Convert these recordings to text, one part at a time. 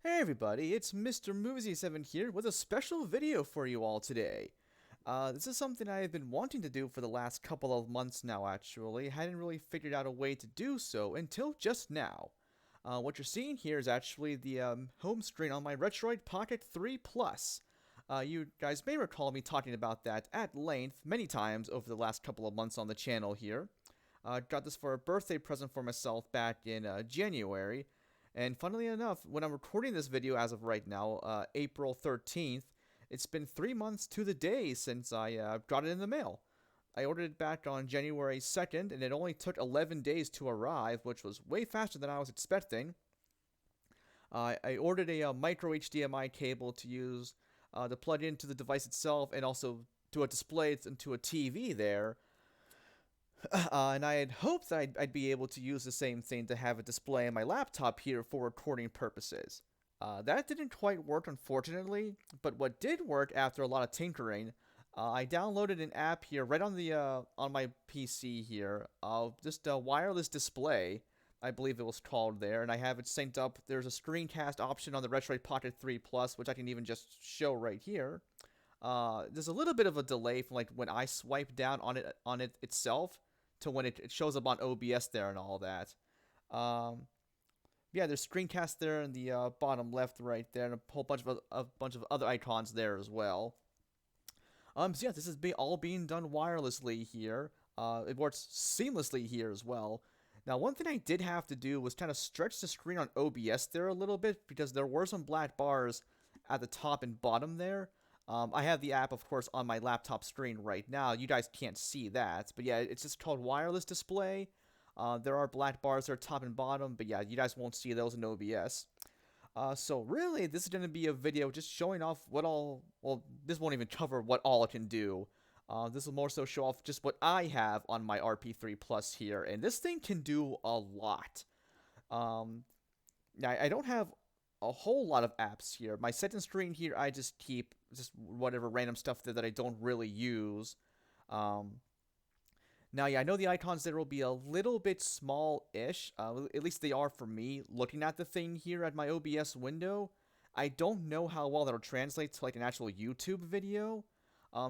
Hey everybody, it's Mr. Movies7 here with a special video for you all today. This is something I've been wanting to do for the last couple of months now actually. Hadn't really figured out a way to do so until just now. What you're seeing here is actually the home screen on my Retroid Pocket 3 Plus. You guys may recall me talking about that at length many times over the last couple of months on the channel here. Got this for a birthday present for myself back in January. And funnily enough, when I'm recording this video as of right now, April 13th, it's been 3 months to the day since I got it in the mail. I ordered it back on January 2nd, and it only took 11 days to arrive, which was way faster than I was expecting. I ordered a micro HDMI cable to use to plug into the device itself and also to display it into a TV there. And I had hoped that I'd be able to use the same thing to have a display on my laptop here for recording purposes. That didn't quite work, unfortunately, but what did work after a lot of tinkering, I downloaded an app here right on my PC here, just a wireless display, I believe it was called there, and I have it synced up. There's a screencast option on the Retroid Pocket 3 Plus, which I can even just show right here. There's a little bit of a delay from like when I swipe down on it itself to when it shows up on OBS there and all that. Um, yeah, there's screencast there in the bottom left, right there, and a whole bunch of other icons there as well. So yeah, this is all being done wirelessly here. It works seamlessly here as well. Now, one thing I did have to do was kind of stretch the screen on OBS there a little bit because there were some black bars at the top and bottom there. I have the app, of course, on my laptop screen right now. You guys can't see that, but yeah, it's just called wireless display. There are black bars there, top and bottom, but yeah, you guys won't see those in OBS. So really, this is going to be a video just showing off what all, well, this won't even cover what all it can do. This will more so show off just what I have on my RP3 Plus here, and this thing can do a lot. Um, I don't have a whole lot of apps here. My second screen here, I just keep just whatever random stuff that I don't really use. Um, Now, yeah, I know the icons there will be a little bit small-ish. At least they are for me. Looking at the thing here at my OBS window, I don't know how well that'll translate to like an actual YouTube video.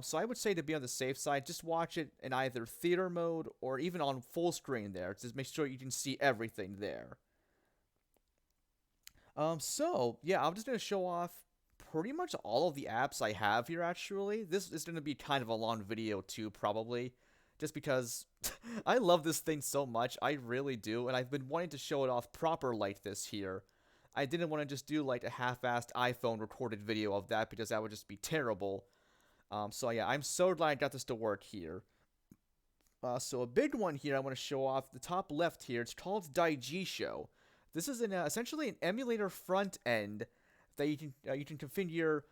So I would say to be on the safe side, just watch it in either theater mode or even on full screen there. Just make sure you can see everything there. So yeah, I'm just gonna show off pretty much all of the apps I have here actually. This is gonna be kind of a long video too, probably. Just because I love this thing so much, I really do, and I've been wanting to show it off proper like this here. I didn't want to just do like a half-assed iPhone recorded video of that because that would just be terrible. So yeah, I'm so glad I got this to work here. So a big one here I want to show off the top left here. It's called Show. This is essentially an emulator front end that you can configure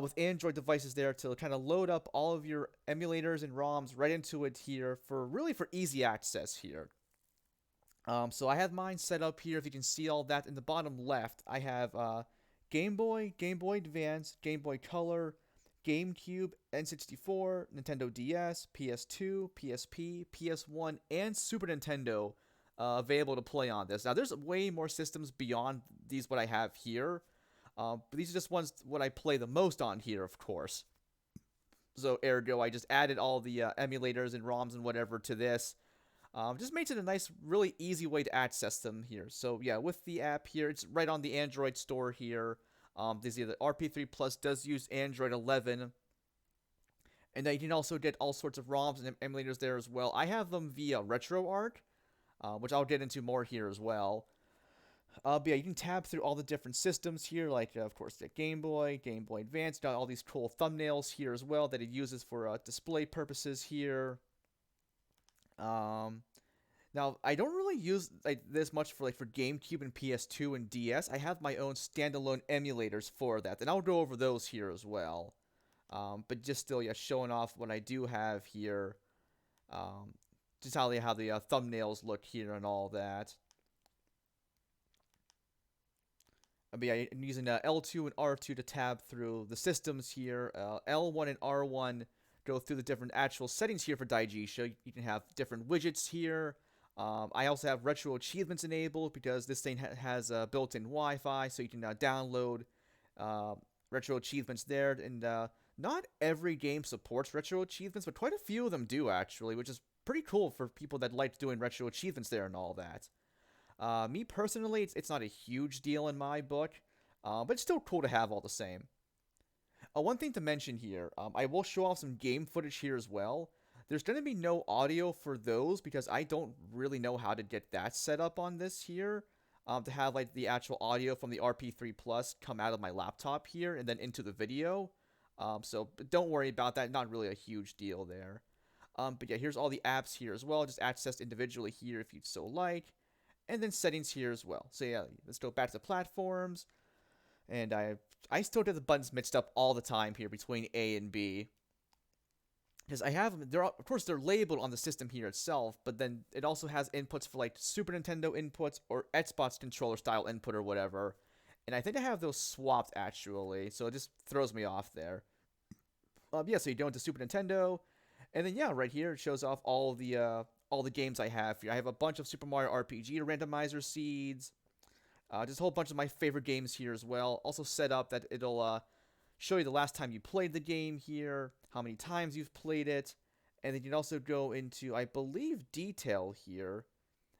with Android devices there to kind of load up all of your emulators and ROMs right into it here for easy access here. So I have mine set up here. If you can see all that in the bottom left, I have Game Boy, Game Boy Advance, Game Boy Color, GameCube, N64, Nintendo DS, PS2, PSP, PS1, and Super Nintendo available to play on this. Now, there's way more systems beyond these what I have here, but these are just ones what I play the most on here, of course. So, ergo, I just added all the emulators and ROMs and whatever to this. Just makes it a nice, really easy way to access them here. So, yeah, with the app here, it's right on the Android store here. The RP3 Plus does use Android 11, and then you can also get all sorts of ROMs and emulators there as well. I have them via RetroArch, which I'll get into more here as well. But yeah, you can tab through all the different systems here, like, of course, the Game Boy, Game Boy Advance, got all these cool thumbnails here as well that it uses for display purposes here. Um, Now, I don't really use like this much for GameCube and PS2 and DS. I have my own standalone emulators for that, and I'll go over those here as well. But just still, yeah, showing off what I do have here. Um, just how the thumbnails look here and all that. But yeah, I'm using L2 and R2 to tab through the systems here. L1 and R1 go through the different actual settings here for Daijisho. You can have different widgets here. I also have retro achievements enabled because this thing has built-in Wi-Fi, so you can download uh, retro achievements there. And not every game supports retro achievements, but quite a few of them do actually, which is pretty cool for people that like doing retro achievements there and all that. Me personally, it's not a huge deal in my book, but it's still cool to have all the same. One thing to mention here, I will show off some game footage here as well. There's going to be no audio for those because I don't really know how to get that set up on this here. To have like the actual audio from the RP3 Plus come out of my laptop here and then into the video. So don't worry about that. Not really a huge deal there. But yeah, here's all the apps here as well. Just accessed individually here if you'd so like. And then settings here as well. So yeah, let's go back to the platforms. And I still get the buttons mixed up all the time here between A and B. Because I have them, of course they're labeled on the system here itself, but then it also has inputs for like Super Nintendo inputs or Xbox controller style input or whatever. And I think I have those swapped actually, so it just throws me off there. Yeah, so you go into Super Nintendo, and then yeah, right here it shows off all the games I have here. I have a bunch of Super Mario RPG randomizer seeds, just a whole bunch of my favorite games here as well. Also set up that it'll show you the last time you played the game here, how many times you've played it, and then you can also go into, I believe, detail here.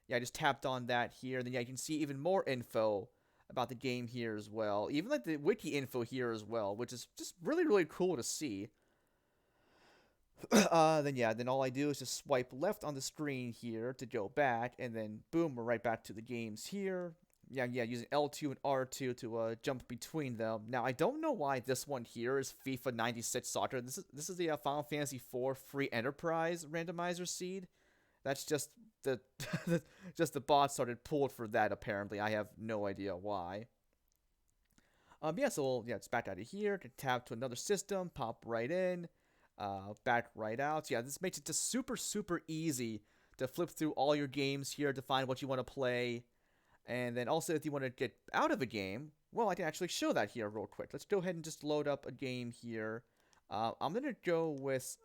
Yeah, I just tapped on that here, and then yeah, you can see even more info about the game here as well. Even like the wiki info here as well, which is just really, really cool to see. Then all I do is just swipe left on the screen here to go back, and then boom, we're right back to the games here. Yeah, using L2 and R2 to jump between them. Now, I don't know why this one here is FIFA 96 Soccer. This is the Final Fantasy IV Free Enterprise randomizer seed. That's just the just the bot started pulled for that. Apparently, I have no idea why. Yeah, so yeah, it's back out of here. Can tab to another system, pop right in, back right out. So yeah, this makes it just super easy to flip through all your games here to find what you want to play. And then also, if you want to get out of a game, well, I can actually show that here real quick. Let's go ahead and just load up a game here. I'm going to go with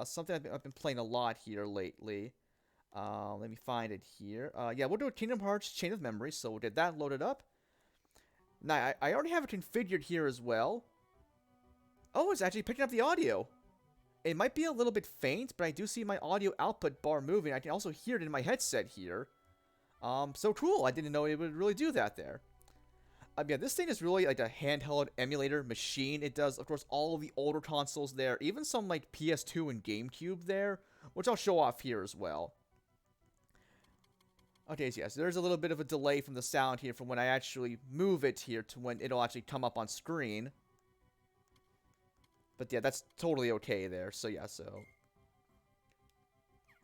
something I've been playing a lot here lately. Let me find it here. Yeah, we'll do a Kingdom Hearts Chain of Memories, so we'll get that loaded up. Now, I already have it configured here as well. Oh, it's actually picking up the audio. It might be a little bit faint, but I do see my audio output bar moving. I can also hear it in my headset here. So cool. I didn't know it would really do that there. Yeah, this thing is really like a handheld emulator machine. It does, of course, all the older consoles there, even some like PS2 and GameCube there, which I'll show off here as well. Okay, so yes, there's a little bit of a delay from the sound here from when I actually move it here to when it'll actually come up on screen. But yeah, that's totally okay there. So yeah,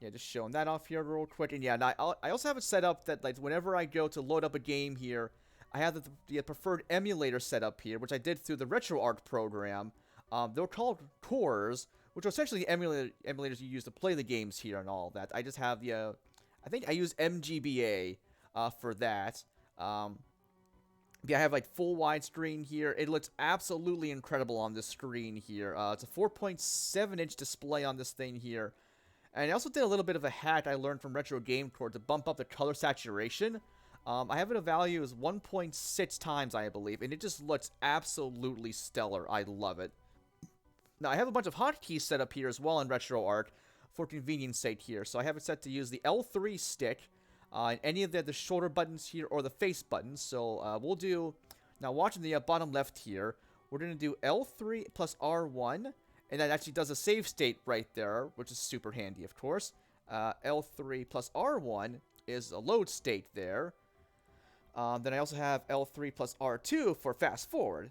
yeah, just showing that off here real quick. And yeah, and I also have it set up that like whenever I go to load up a game here, I have the preferred emulator set up here, which I did through the RetroArch program. They're called cores, which are essentially the emulators you use to play the games here and all that. I just have the, I think I use MGBA for that. Yeah, I have like full widescreen here. It looks absolutely incredible on this screen here. It's a 4.7-inch display on this thing here. And I also did a little bit of a hack I learned from Retro Game Core to bump up the color saturation. I have it a value as 1.6 times, I believe, and it just looks absolutely stellar. I love it. Now, I have a bunch of hotkeys set up here as well in RetroArch for convenience sake here. So I have it set to use the L3 stick, and any of the shoulder buttons here or the face buttons. So we'll do, now watching the bottom left here, we're going to do L3 plus R1. And that actually does a save state right there, which is super handy, of course. L3 plus R1 is a load state there. Then I also have L3 plus R2 for fast forward,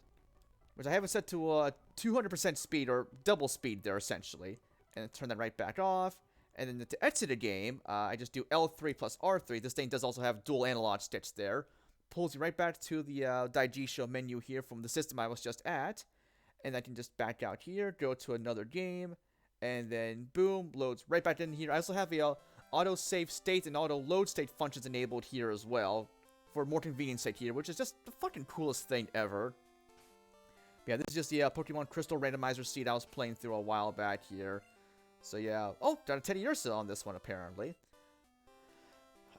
which I have it set to 200% speed or double speed there, essentially. And turn that right back off. And then to exit a game, I just do L3 plus R3. This thing does also have dual analog sticks there. Pulls you right back to the Daigisho menu here from the system I was just at. And I can just back out here, go to another game, and then boom, loads right back in here. I also have the auto save state and auto load state functions enabled here as well for more convenience sake here, which is just the fucking coolest thing ever. Yeah, this is just the Pokemon Crystal randomizer seed I was playing through a while back here. So yeah, oh, got a Teddy Ursa on this one apparently.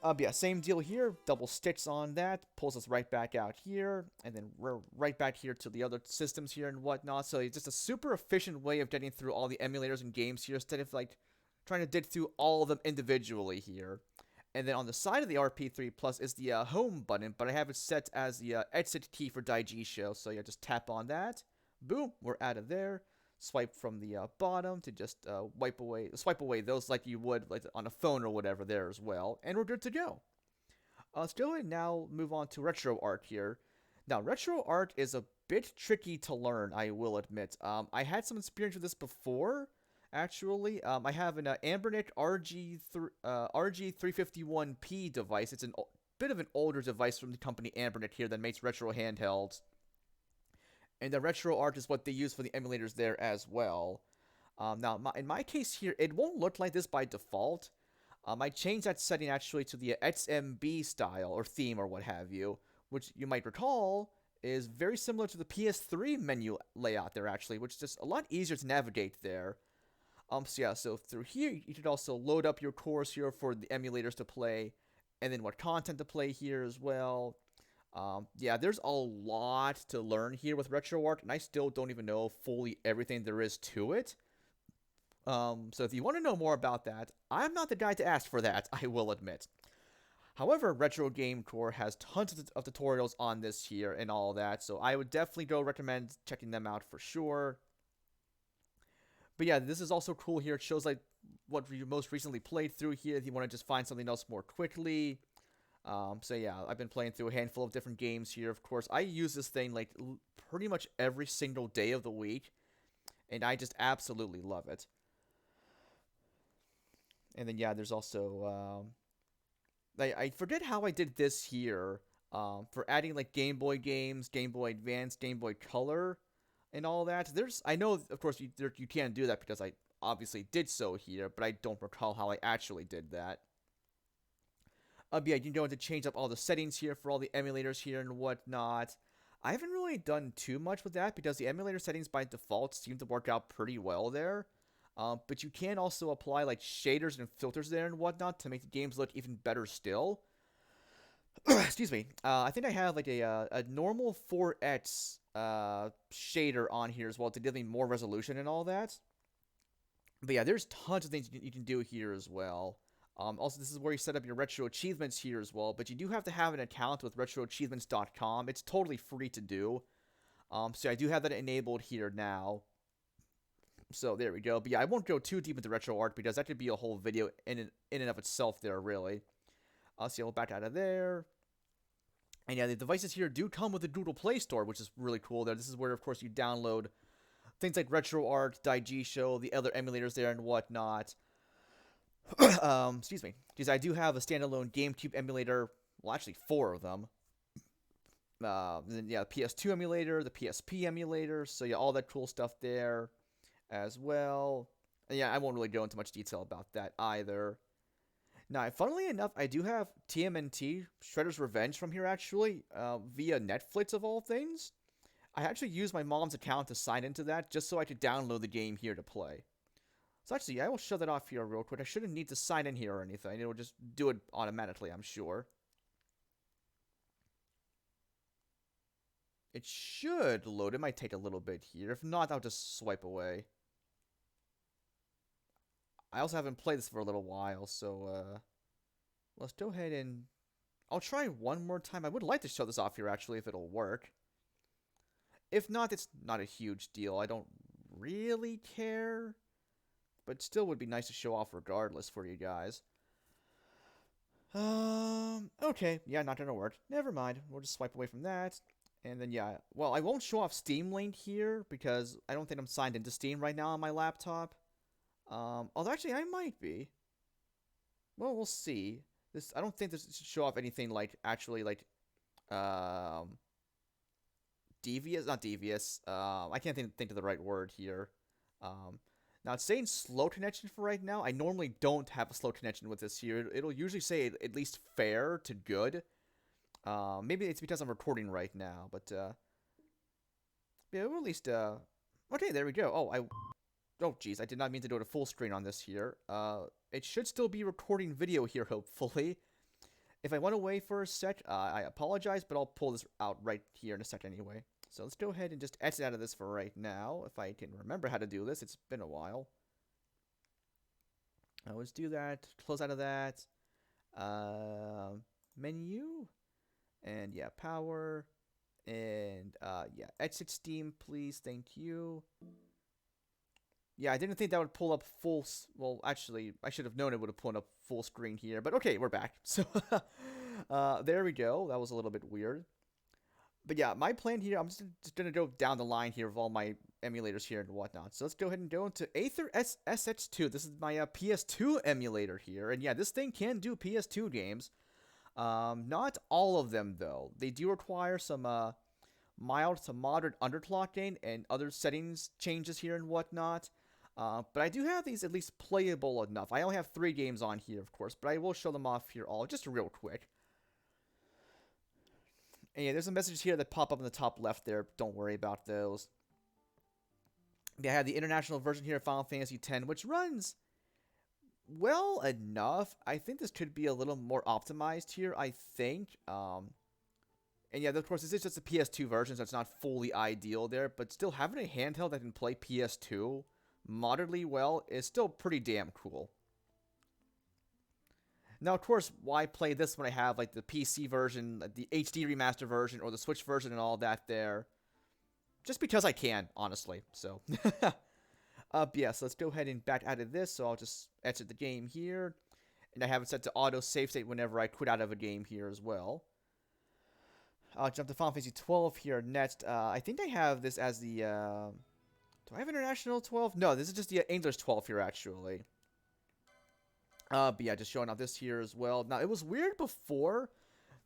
But yeah, same deal here. Double stitch on that, pulls us right back out here, and then we're right back here to the other systems here and whatnot. So it's just a super efficient way of getting through all the emulators and games here instead of like trying to dig through all of them individually here. And then on the side of the RP3 Plus is the home button, but I have it set as the exit key for Daijisho. So yeah, just tap on that. Boom, we're out of there. Swipe from the bottom to just swipe away those like you would like on a phone or whatever there as well, and we're good to go. Let's go ahead and now move on to retro art here. Now, retro art is a bit tricky to learn, I will admit. I had some experience with this before, actually. I have an Ambernic RG351P device. It's a bit of an older device from the company Ambernic here that makes retro handhelds. And the retro art is what they use for the emulators there as well. Now, in my case here, it won't look like this by default. I changed that setting actually to the XMB style or theme or what have you, which you might recall is very similar to the PS3 menu layout there actually, which is just a lot easier to navigate there. So yeah, so through here, you could also load up your cores here for the emulators to play, and then what content to play here as well. Yeah, there's a lot to learn here with retro art, and I still don't even know fully everything there is to it. So if you want to know more about that, I'm not the guy to ask for that, I will admit. However, Retro Game Core has tons of tutorials on this here and all that, so I would definitely go recommend checking them out for sure. But yeah, this is also cool here. It shows like what you most recently played through here if you want to just find something else more quickly. So yeah, I've been playing through a handful of different games here. Of course, I use this thing like pretty much every single day of the week, and I just absolutely love it. And then yeah, there's also I forget how I did this here for adding like Game Boy games, Game Boy Advance, Game Boy Color, and all that. I know of course you can't do that because I obviously did so here, but I don't recall how I actually did that. Yeah, you can go in to change up all the settings here for all the emulators here and whatnot. I haven't really done too much with that because the emulator settings by default seem to work out pretty well there. But you can also apply like shaders and filters there and whatnot to make the games look even better still. Excuse me. I think I have like a normal 4x shader on here as well to give me more resolution and all that. But yeah, there's tons of things you can do here as well. Also, this is where you set up your retro achievements here as well, but you do have to have an account with retroachievements.com. It's totally free to do. So I do have that enabled here now. So there we go. But yeah, I won't go too deep into retro art because that could be a whole video in and of itself there, really. So we'll back out of there. And yeah, the devices here do come with a Google Play Store, which is really cool there. This is where, of course, you download things like retro art, Daijisho, the other emulators there and whatnot. Excuse me, because I do have a standalone GameCube emulator. Well, actually, 4 of them. Then yeah, the PS2 emulator, the PSP emulator. So yeah, all that cool stuff there as well. And yeah, I won't really go into much detail about that either. Now, funnily enough, I do have TMNT Shredder's Revenge from here actually, via Netflix of all things. I actually used my mom's account to sign into that just so I could download the game here to play. So actually, I will shut that off here real quick. I shouldn't need to sign in here or anything. It will just do it automatically, I'm sure. It should load. It might take a little bit here. If not, I'll just swipe away. I also haven't played this for a little while, so let's go ahead and I'll try one more time. I would like to show this off here actually if it'll work. If not, it's not a huge deal. I don't really care, but still would be nice to show off regardless for you guys. Okay, yeah, not gonna work. Never mind. We'll just swipe away from that. And then, yeah, well, I won't show off Steam Link here because I don't think I'm signed into Steam right now on my laptop. Although actually I might be. Well, we'll see. I don't think this should show off anything like actually like devious, not devious. I can't think of the right word here. Now it's saying slow connection for right now. I normally don't have a slow connection with this here. It'll usually say at least fair to good. Maybe it's because I'm recording right now, but yeah, well, at least okay, there we go. Oh geez, I did not mean to do it a full screen on this here. It should still be recording video here, hopefully. If I went away for a sec, I apologize, but I'll pull this out right here in a second anyway. So let's go ahead and just exit out of this for right now, if I can remember how to do this. It's been a while. Let's do that. Close out of that. Menu. And yeah, power. And yeah, exit Steam, please. Thank you. Yeah, I didn't think that would pull up full... Well, actually, I should have known it would have pulled up full screen here. But okay, we're back. So, there we go. That was a little bit weird. But yeah, my plan here, I'm just going to go down the line here of all my emulators here and whatnot. So let's go ahead and go into Aether SX2. This is my PS2 emulator here. And yeah, this thing can do PS2 games. Not all of them, though. They do require some mild to moderate underclocking and other settings changes here and whatnot. But I do have these at least playable enough. I only have 3 games on here, of course, but I will show them off here all just real quick. And yeah, there's some messages here that pop up in the top left there. Don't worry about those. Yeah, I have the international version here of Final Fantasy X, which runs well enough. I think this could be a little more optimized here, I think. And yeah, of course, this is just a PS2 version, so it's not fully ideal there. But still, having a handheld that can play PS2 moderately well is still pretty damn cool. Now, of course, why play this when I have, like, the PC version, the HD remaster version, or the Switch version and all that there? Just because I can, honestly, so. Yeah, so let's go ahead and back out of this, so I'll just exit the game here. And I have it set to auto save state whenever I quit out of a game here as well. I'll jump to Final Fantasy 12 here next. I think I have this as the, do I have International 12? No, this is just the English 12 here, actually. But yeah, just showing off this here as well. Now, it was weird before.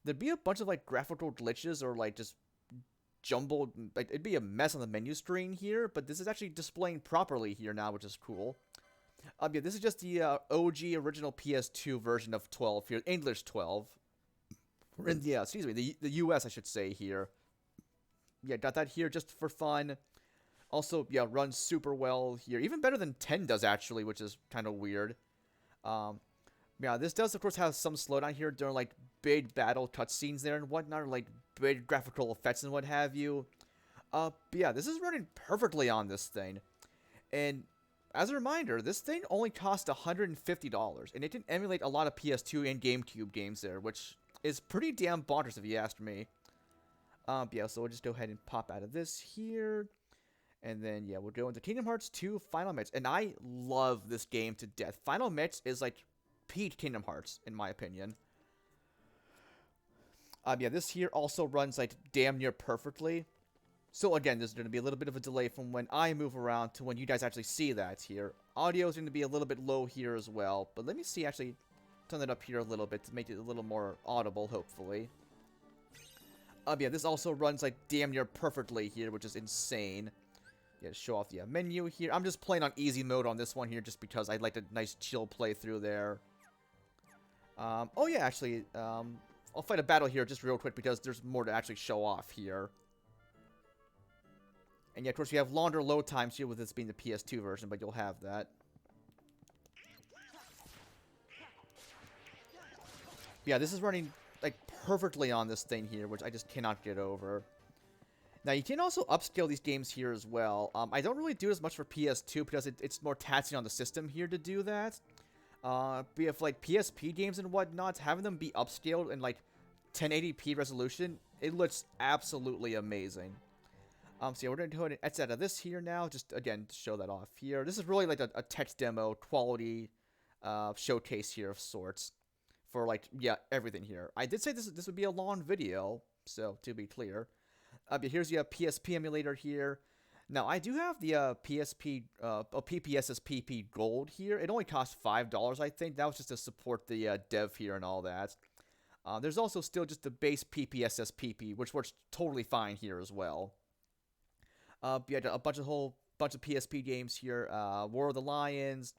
There'd be a bunch of, like, graphical glitches or, like, just jumbled. Like, it'd be a mess on the menu screen here. But this is actually displaying properly here now, which is cool. Yeah, this is just the OG original PS2 version of 12 here. English 12. We're in the, excuse me, the US, I should say, here. Yeah, got that here just for fun. Also, yeah, runs super well here. Even better than 10 does, actually, which is kind of weird. Yeah, this does, of course, have some slowdown here during, like, big battle cutscenes there and whatnot, or, like, big graphical effects and what have you. But yeah, this is running perfectly on this thing. And as a reminder, this thing only costs $150, and it can emulate a lot of PS2 and GameCube games there, which is pretty damn bonkers if you ask me. Yeah, so we'll just go ahead and pop out of this here. And then, yeah, we'll go into Kingdom Hearts 2 Final Mix. And I love this game to death. Final Mix is, like, peak Kingdom Hearts, in my opinion. Yeah, this here also runs, like, damn near perfectly. So, again, there's going to be a little bit of a delay from when I move around to when you guys actually see that here. Audio is going to be a little bit low here as well. But let me see, actually, turn it up here a little bit to make it a little more audible, hopefully. Yeah, this also runs, like, damn near perfectly here, which is insane. Yeah, show off the menu here. I'm just playing on easy mode on this one here just because I'd like a nice chill playthrough there. Oh yeah, actually, I'll fight a battle here just real quick because there's more to actually show off here. And yeah, of course, we have longer load times here with this being the PS2 version, but you'll have that. Yeah, this is running, like, perfectly on this thing here, which I just cannot get over. Now, you can also upscale these games here as well. I don't really do as much for PS2 because it's more taxing on the system here to do that. But if, like, PSP games and whatnot, having them be upscaled in, like, 1080p resolution, it looks absolutely amazing. So yeah, we're going to go ahead and exit out of this here now, just, again, to show that off here. This is really, like, a text demo quality showcase here of sorts for, like, yeah, everything here. I did say this would be a long video, so, to be clear. But here's the PSP emulator here. Now, I do have the PSP, PPSSPP Gold here. It only costs $5, I think. That was just to support the dev here and all that. There's also still just the base PPSSPP, which works totally fine here as well. Yeah, a bunch of PSP games here. War of the Lions,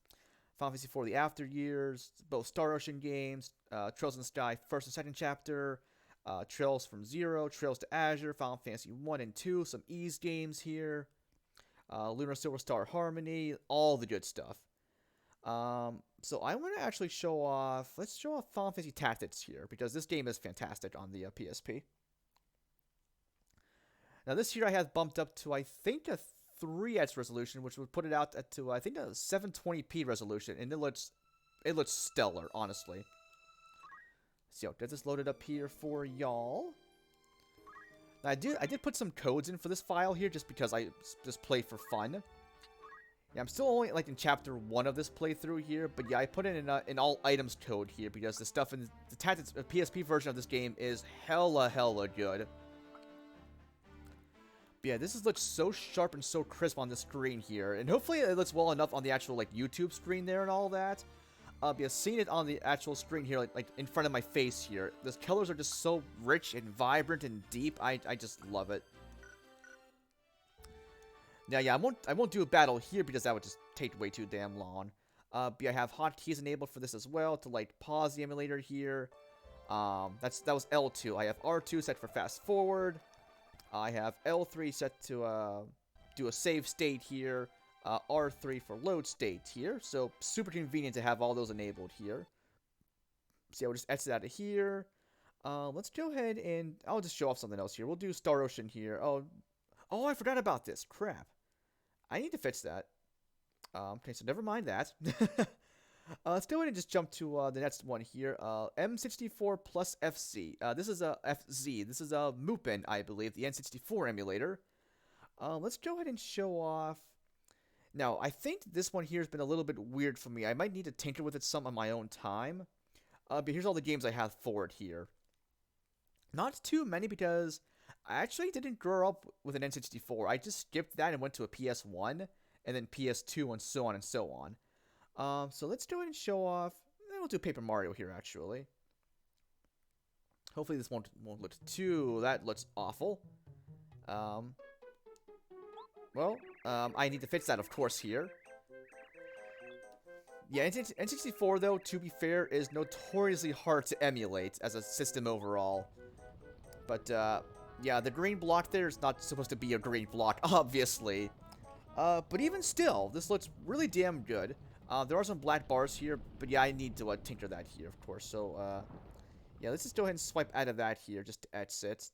Final Fantasy IV: The After Years, both Star Ocean games, Trails in the Sky, first and second chapter. Trails from Zero, Trails to Azure, Final Fantasy 1 and 2, some Ys games here, Lunar Silver Star Harmony, all the good stuff. So I want to actually show off. Let's show off Final Fantasy Tactics here because this game is fantastic on the PSP. Now this here I have bumped up to I think a 3x resolution, which would put it out to I think a 720p resolution, and it looks stellar, honestly. So get this loaded up here for y'all. I did put some codes in for this file here just because I just play for fun. Yeah, I'm still only like in chapter 1 of this playthrough here, but yeah, I put in an all items code here because the stuff in the Tactics PSP version of this game is hella good. But yeah, looks so sharp and so crisp on the screen here, and hopefully it looks well enough on the actual like YouTube screen there and all that. Yeah, seeing it on the actual screen here, like in front of my face here, the colors are just so rich and vibrant and deep. I just love it. Now, yeah, I won't do a battle here because that would just take way too damn long. But yeah, I have hotkeys enabled for this as well to like pause the emulator here. That was L2. I have R2 set for fast forward. I have L3 set to do a save state here. R3 for load state here. So super convenient to have all those enabled here. So yeah, we'll just exit out of here. Let's go ahead and I'll just show off something else here. We'll do Star Ocean here. Oh, I forgot about this. Crap. I need to fix that. Okay, so never mind that. Let's go ahead and just jump to the next one here. M64 plus FC. This is a FZ. This is a Mupen, I believe, the N64 emulator. Let's go ahead and show off. Now, I think this one here has been a little bit weird for me. I might need to tinker with it some on my own time. But here's all the games I have for it here. Not too many because I actually didn't grow up with an N64. I just skipped that and went to a PS1 and then PS2 and so on and so on. So let's go ahead and show off. We'll do Paper Mario here, actually. Hopefully this won't look too... That looks awful. I need to fix that, of course, here. Yeah, N64, though, to be fair, is notoriously hard to emulate as a system overall. But, yeah, the green block there is not supposed to be a green block, obviously. But even still, this looks really damn good. There are some black bars here, but yeah, I need to tinker that here, of course. So, yeah, let's just go ahead and swipe out of that here, just to exit.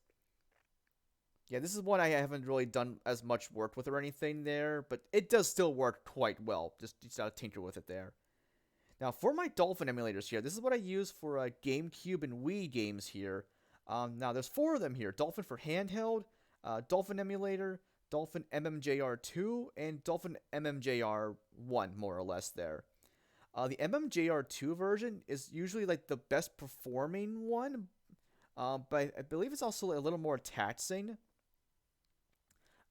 Yeah, this is one I haven't really done as much work with or anything there, but it does still work quite well. Just gotta tinker with it there. Now, for my Dolphin emulators here, this is what I use for GameCube and Wii games here. Now, there's 4 of them here. Dolphin for handheld, Dolphin emulator, Dolphin MMJR2, and Dolphin MMJR1, more or less there. The MMJR2 version is usually like the best performing one, but I believe it's also a little more taxing.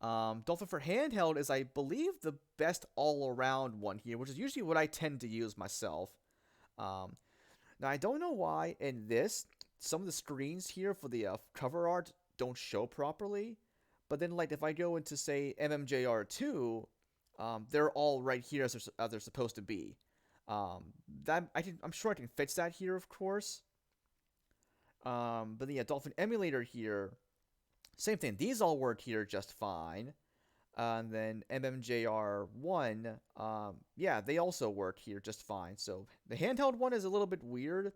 Dolphin for handheld is, I believe, the best all-around one here, which is usually what I tend to use myself. Now, I don't know why in this, some of the screens here for the cover art don't show properly. But then, like, if I go into, say, MMJR2, they're all right here as they're supposed to be. I'm sure I can fix that here, of course. But then, yeah, Dolphin Emulator here, same thing. These all work here just fine. And then MMJR1, yeah, they also work here just fine. So the handheld one is a little bit weird,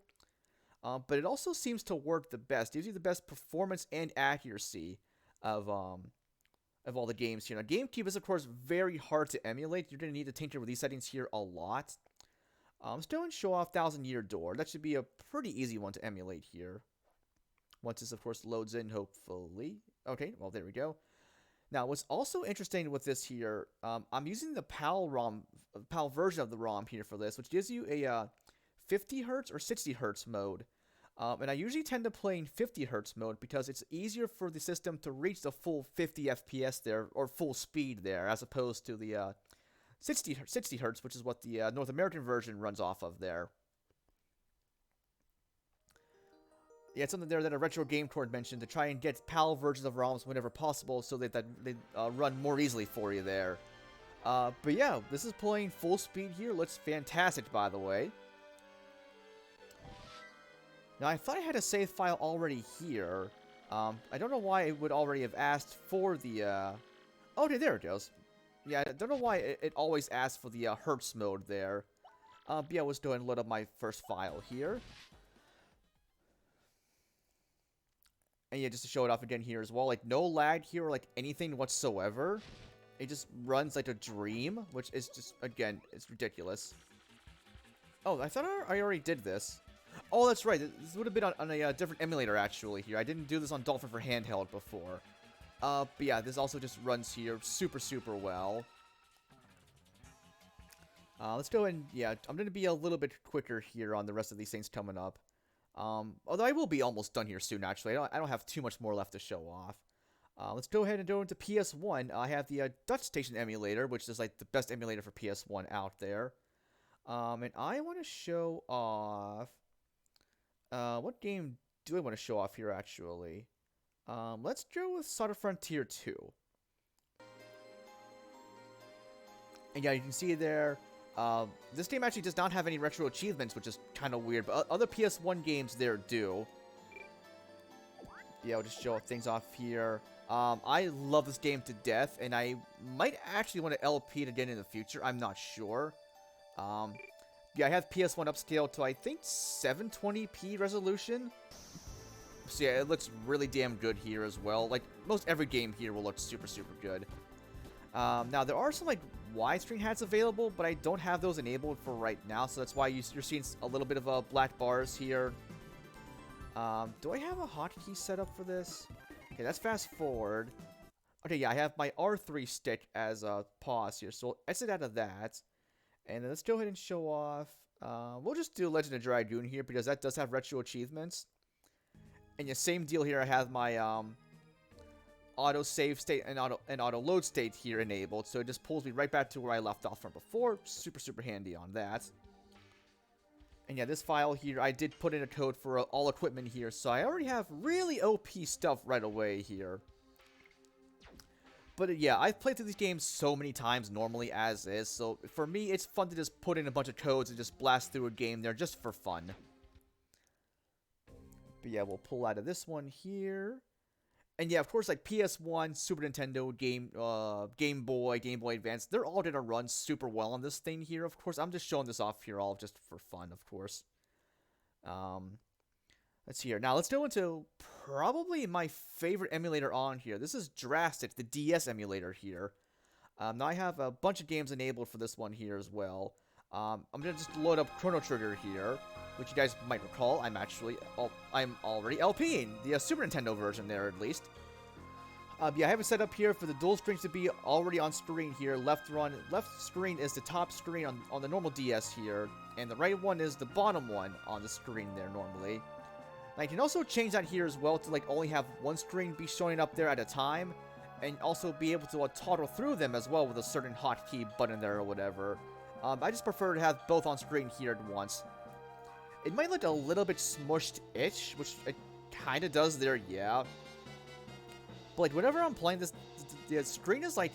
but it also seems to work the best. Gives you the best performance and accuracy of all the games here. Now, GameCube is, of course, very hard to emulate. You're going to need to tinker with these settings here a lot. Still in Show Off 1000 Year Door. That should be a pretty easy one to emulate here. Once this, of course, loads in, hopefully. Okay, well, there we go. Now, what's also interesting with this here, I'm using the PAL version of the ROM here for this, which gives you a 50 Hz or 60 Hz mode. And I usually tend to play in 50 Hz mode because it's easier for the system to reach the full 50 FPS there, or full speed there, as opposed to the 60 Hz, which is what the North American version runs off of there. Yeah, it's something there that a Retro Game Cord mentioned, to try and get PAL versions of ROMs whenever possible so that they run more easily for you there. But yeah, this is playing full speed here. Looks fantastic, by the way. Now, I thought I had a save file already here. I don't know why it would already have asked for the... Okay, there it goes. Yeah, I don't know why it always asks for the Hertz mode there. But yeah, let's go ahead and load up my first file here. And yeah, just to show it off again here as well, like no lag here or like anything whatsoever. It just runs like a dream, which is just, again, it's ridiculous. Oh, I thought I already did this. Oh, that's right. This would have been on a different emulator, actually, here. I didn't do this on Dolphin for handheld before. But yeah, this also just runs here super, super well. Let's go and, yeah, I'm going to be a little bit quicker here on the rest of these things coming up. Although I will be almost done here soon, actually. I don't have too much more left to show off. Let's go ahead and go into PS1. I have the Dutch Station emulator, which is like the best emulator for PS1 out there. And I want to show off... what game do I want to show off here, actually? Let's go with Saga Frontier 2. And yeah, you can see there, this game actually does not have any retro achievements, which is kind of weird, but other PS1 games there do. Yeah, I'll just show things off here. I love this game to death, and I might actually want to LP it again in the future. I'm not sure. Yeah, I have PS1 upscaled to, I think, 720p resolution. So yeah, it looks really damn good here as well. Like, most every game here will look super, super good. Now, there are some, like, widescreen hats available, but I don't have those enabled for right now, so that's why you're seeing a little bit of black bars here. Do I have a hotkey set up for this? Okay, that's fast forward. Okay, yeah, I have my R3 stick as a pause here, so I'll exit out of that. And then let's go ahead and show off. We'll just do Legend of Dragoon here, because that does have retro achievements. And yeah, same deal here, I have my auto save state and auto load state here enabled, so it just pulls me right back to where I left off from before. Super, super handy on that. And yeah, this file here, I did put in a code for all equipment here, so I already have really OP stuff right away here. But yeah, I've played through these games so many times normally as is, so for me, it's fun to just put in a bunch of codes and just blast through a game there just for fun. But yeah, we'll pull out of this one here. And yeah, of course, like PS1, Super Nintendo, Game Boy, Game Boy Advance, they're all gonna run super well on this thing here. Of course, I'm just showing this off here all just for fun, of course. Let's see here. Now, let's go into probably my favorite emulator on here. This is Drastic, the DS emulator here. Now, I have a bunch of games enabled for this one here as well. I'm gonna just load up Chrono Trigger here, which you guys might recall. I'm already LPing the Super Nintendo version there, at least. Yeah, I have it set up here for the dual screens to be already on screen here. Left screen is the top screen on the normal DS here, and the right one is the bottom one on the screen there normally. Now, you can also change that here as well to like only have one screen be showing up there at a time, and also be able to toggle through them as well with a certain hotkey button there or whatever. I just prefer to have both on screen here at once. It might look a little bit smushed-ish, which it kind of does there, yeah. But like whenever I'm playing this, the screen is like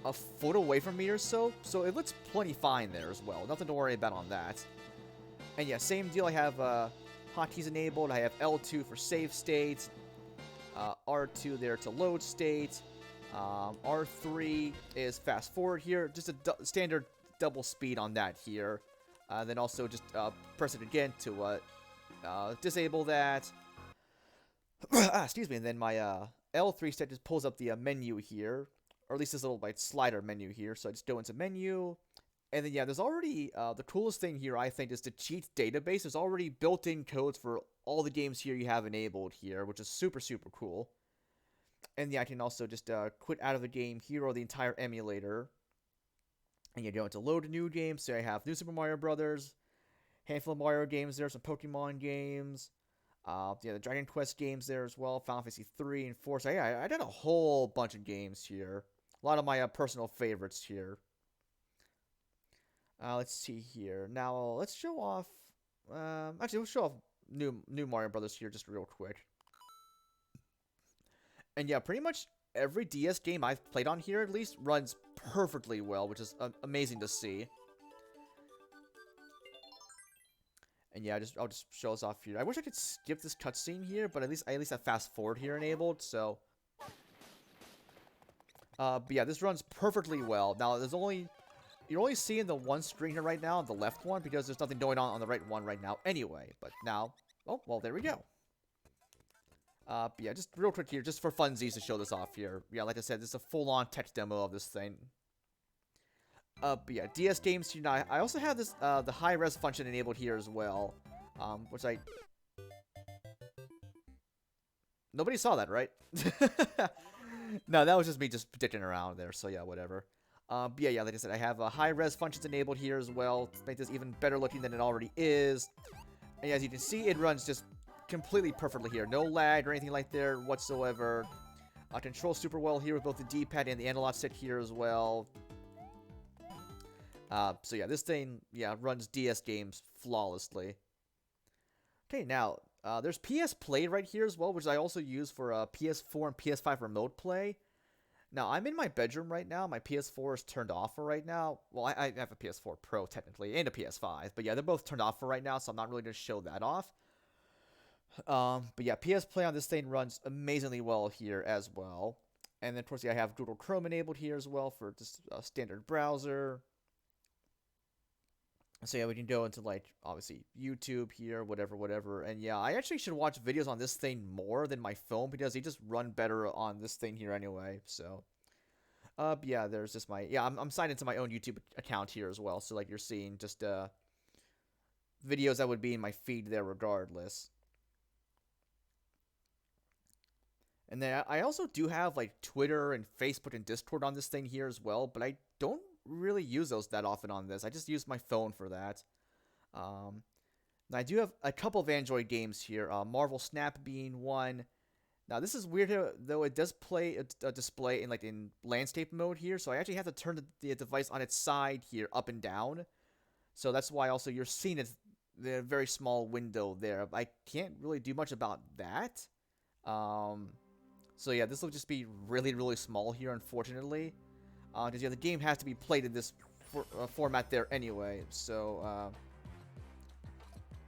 a foot away from me or so it looks plenty fine there as well. Nothing to worry about on that. And yeah, same deal. I have hotkeys enabled. I have L2 for save states, R2 there to load state, R3 is fast forward here. Just a standard double speed on that here. Then also just press it again to disable that. Excuse me. And then my L3 step just pulls up the menu here, or at least this little like slider menu here. So I just go into menu, and then yeah, there's already the coolest thing here I think is the cheat database. There's already built-in codes for all the games here you have enabled here, which is super, super cool. And yeah, I can also just quit out of the game here or the entire emulator. And you go into load a new game. So I have New Super Mario Brothers, handful of Mario games there, some Pokemon games, yeah, the Dragon Quest games there as well, Final Fantasy 3 and 4. So yeah, I did a whole bunch of games here. A lot of my personal favorites here. Let's see here. Now let's show off. Actually, we'll show off new Mario Brothers here just real quick. And yeah, pretty much every DS game I've played on here at least runs perfectly well, which is amazing to see. And yeah, I'll just show us off here. I wish I could skip this cutscene here, but at least I have fast forward here enabled, so. But yeah, this runs perfectly well. Now there's only you're only seeing the one screen here right now, the left one, because there's nothing going on the right one right now anyway. But now, oh, well, there we go. But yeah, just real quick here, just for funsies to show this off here. Yeah, like I said, this is a full-on tech demo of this thing. But yeah, DS games here. Now, I also have this, the high-res function enabled here as well. Which I... Nobody saw that, right? No, that was just me just dicking around there, so yeah, whatever. But yeah, like I said, I have high-res functions enabled here as well to make this even better looking than it already is. And as you can see, it runs just completely perfectly here. No lag or anything like there whatsoever. Controls super well here with both the D-pad and the analog stick here as well. So yeah, this thing, yeah, runs DS games flawlessly. Okay, now, there's PS Play right here as well, which I also use for PS4 and PS5 remote play. Now, I'm in my bedroom right now. My PS4 is turned off for right now. Well, I have a PS4 Pro, technically, and a PS5. But yeah, they're both turned off for right now, so I'm not really going to show that off. But yeah, PS Play on this thing runs amazingly well here as well. And then, of course, yeah, I have Google Chrome enabled here as well for just a standard browser. So yeah, we can go into, like, obviously, YouTube here, whatever. And yeah, I actually should watch videos on this thing more than my phone because they just run better on this thing here anyway, so. But yeah, there's just my, yeah, I'm signed into my own YouTube account here as well, so, like, you're seeing just, videos that would be in my feed there regardless. And then I also do have, like, Twitter and Facebook and Discord on this thing here as well, but I don't really use those that often on this. I just use my phone for that. And I do have a couple of Android games here, Marvel Snap being one. Now, this is weird, though it does play a display in, like, in landscape mode here, so I actually have to turn the device on its side here, up and down. So that's why also you're seeing it, the very small window there. I can't really do much about that. So yeah, this will just be really small here, unfortunately. Because yeah, the game has to be played in this format there anyway. So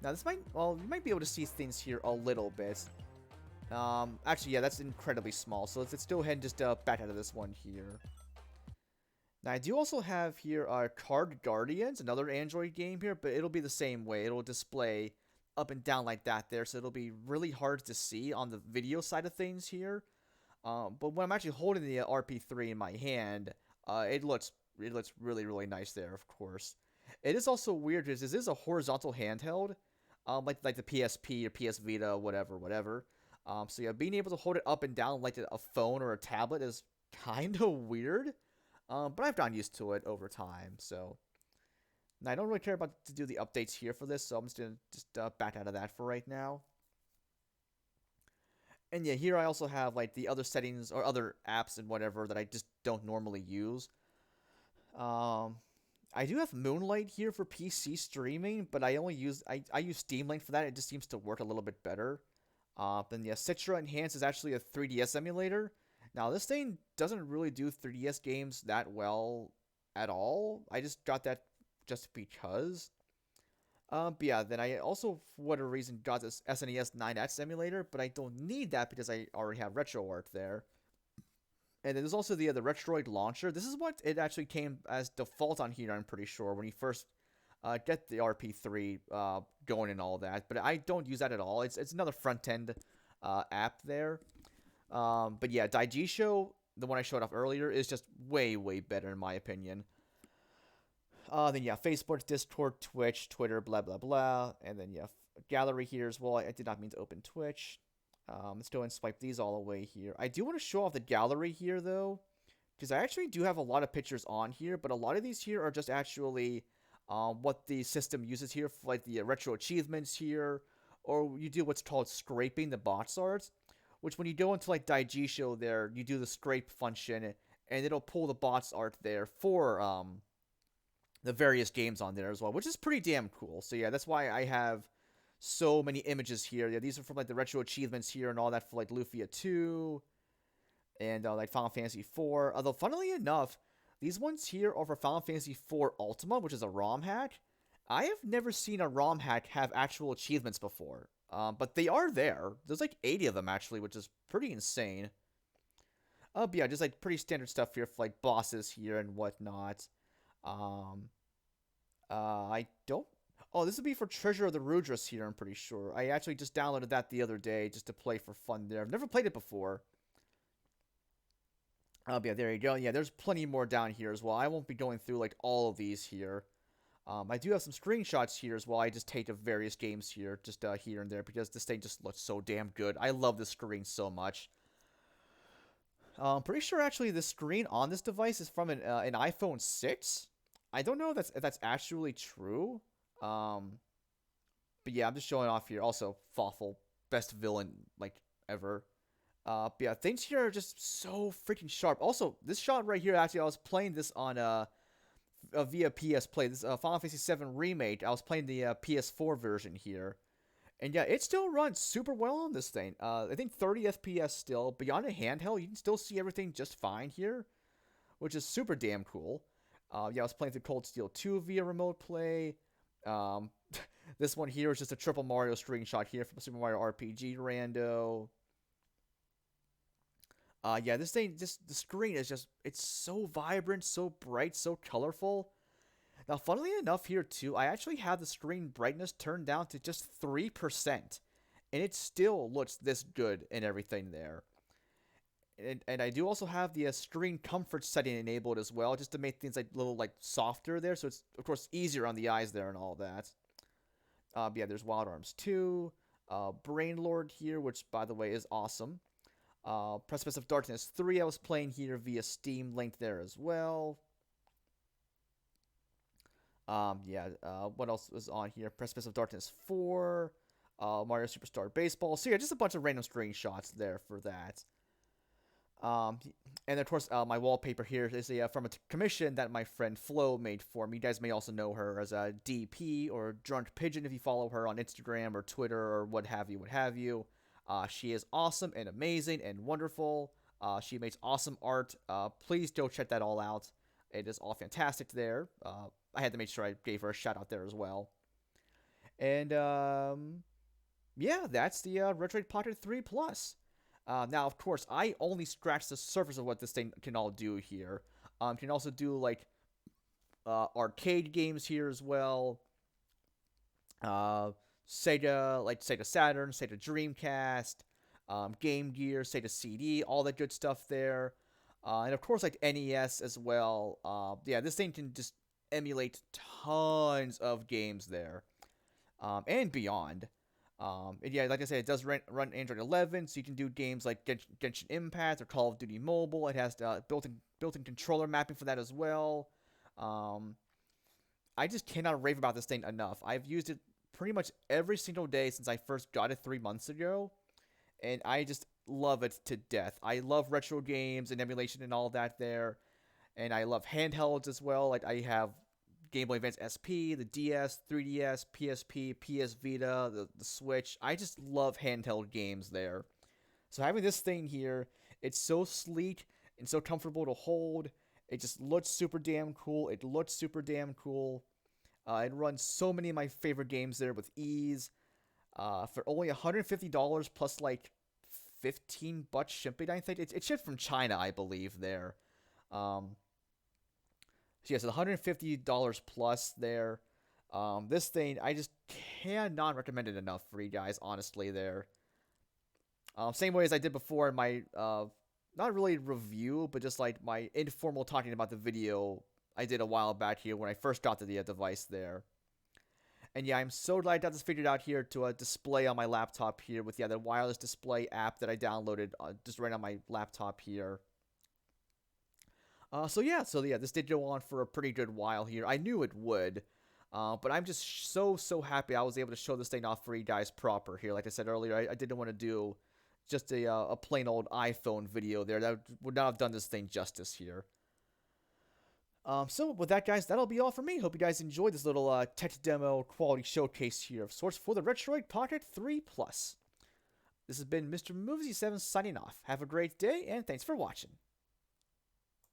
now this might, well, you might be able to see things here a little bit. Actually, yeah, that's incredibly small. So let's go ahead and just back out of this one here. Now I do also have here Card Guardians, another Android game here, but it'll be the same way. It'll display up and down like that there, so it'll be really hard to see on the video side of things here. But when I'm actually holding the RP3 in my hand, it looks really nice there, of course. It is also weird because this is a horizontal handheld, like the PSP or PS Vita, whatever. So yeah, being able to hold it up and down like a phone or a tablet is kind of weird. But I've gotten used to it over time, so. Now, I don't really care about to do the updates here for this, so I'm just going to back out of that for right now. And yeah, here I also have, like, the other settings or other apps and whatever that I just don't normally use. I do have Moonlight here for PC streaming, but I use Steam Link for that. It just seems to work a little bit better. Then yeah, Citra Enhance is actually a 3DS emulator. Now, this thing doesn't really do 3DS games that well at all. I just got that just because. But yeah, then I also, for whatever reason, got this SNES 9X emulator, but I don't need that because I already have RetroArch there. And then there's also the Retroid launcher. This is what it actually came as default on here, I'm pretty sure, when you first get the RP3 going and all that. But I don't use that at all. It's another front-end app there. But yeah, Daigisho, the one I showed off earlier, is just way better in my opinion. Then yeah, Facebook, Discord, Twitch, Twitter, blah blah. And then yeah, gallery here as well. I did not mean to open Twitch. Let's go and swipe these all away here. I do want to show off the gallery here though, because I actually do have a lot of pictures on here, but a lot of these here are just actually what the system uses here for like the retro achievements here, or you do what's called scraping the box art, which when you go into like Daigisho there, you do the scrape function, and it'll pull the box art there for the various games on there as well, which is pretty damn cool. So yeah, that's why I have so many images here. Yeah, these are from like the retro achievements here and all that for like Lufia 2 and like Final Fantasy 4. Although funnily enough, these ones here are for Final Fantasy 4 Ultima, which is a ROM hack. I have never seen a ROM hack have actual achievements before, but they are there. There's like 80 of them actually, which is pretty insane. But yeah, just like pretty standard stuff here for like bosses here and whatnot. Um, I don't. Oh, this would be for Treasure of the Rudras here. I'm pretty sure. I actually just downloaded that the other day just to play for fun. There, I've never played it before. Yeah, there you go. Yeah, there's plenty more down here as well. I won't be going through like all of these here. I do have some screenshots here as well. I just take of various games here, just here and there, because this thing just looks so damn good. I love this screen so much. I'm pretty sure actually the screen on this device is from an iPhone 6. I don't know if that's actually true. Um, but yeah, I'm just showing off here. Also, Fawful, best villain like ever. But yeah, things here are just so freaking sharp. Also, this shot right here, actually, I was playing this on via PS Play. This Final Fantasy VII Remake. I was playing the PS4 version here. And yeah, it still runs super well on this thing. I think 30 FPS still. Beyond a handheld, you can still see everything just fine here, which is super damn cool. Yeah, I was playing through Cold Steel 2 via remote play. Um, this one here is just a triple Mario screenshot here from Super Mario RPG Rando. Yeah, this thing, just the screen is just, it's so vibrant, so bright, so colorful. Now, funnily enough here too, I actually have the screen brightness turned down to just 3%, and it still looks this good and everything there. And I do also have the screen comfort setting enabled as well, just to make things like a little like softer there, so it's of course easier on the eyes there and all that. Yeah, there's Wild Arms 2, Brain Lord here, which by the way is awesome. Precipice of Darkness 3 I was playing here via Steam, linked there as well. Yeah, what else was on here? Precipice of Darkness 4, Mario Superstar Baseball. So yeah, just a bunch of random screenshots there for that. Um, and of course, my wallpaper here is from a commission that my friend Flo made for me. You guys may also know her as a DP or Drunk Pigeon if you follow her on Instagram or Twitter or what have you, what have you. She is awesome and amazing and wonderful. She makes awesome art. Please go check that all out. It is all fantastic there. I had to make sure I gave her a shout out there as well. And yeah, that's the Retroid Pocket 3 Plus. Now, of course, I only scratched the surface of what this thing can all do here. Can also do like arcade games here as well. Sega, like Sega Saturn, Sega Dreamcast, Game Gear, Sega CD, all that good stuff there. And of course, like NES as well. Yeah, this thing can just emulate tons of games there, and beyond. And yeah, like I said, it does run Android 11, so you can do games like Genshin Impact or Call of Duty Mobile. It has built-in controller mapping for that as well. I just cannot rave about this thing enough. I've used it pretty much every single day since I first got it 3 months ago, and I just love it to death. I love retro games and emulation and all that there, and I love handhelds as well. Like I have Game Boy Advance SP, the DS, 3DS, PSP, PS Vita, the Switch. I just love handheld games there. So having this thing here, it's so sleek and so comfortable to hold. It just looks super damn cool. It looks super damn cool. It runs so many of my favorite games there with ease. For only $150 plus like $15 shipping, I think. It shipped from China, I believe, there. So yes, $150 plus there. This thing, I just cannot recommend it enough for you guys, honestly, there. Same way as I did before in my, not really review, but just like my informal talking about the video I did a while back here when I first got to the device there. And yeah, I'm so glad I got this figured out here to display on my laptop here with, yeah, the wireless display app that I downloaded just right on my laptop here. So yeah, this did go on for a pretty good while here. I knew it would, but I'm just so happy I was able to show this thing off for you guys proper here. Like I said earlier, I didn't want to do just a plain old iPhone video there. That would not have done this thing justice here. So with that, guys, that'll be all for me. Hope you guys enjoyed this little tech demo quality showcase here of sorts for the Retroid Pocket 3 Plus. This has been Mr. Movesy7 signing off. Have a great day, and thanks for watching.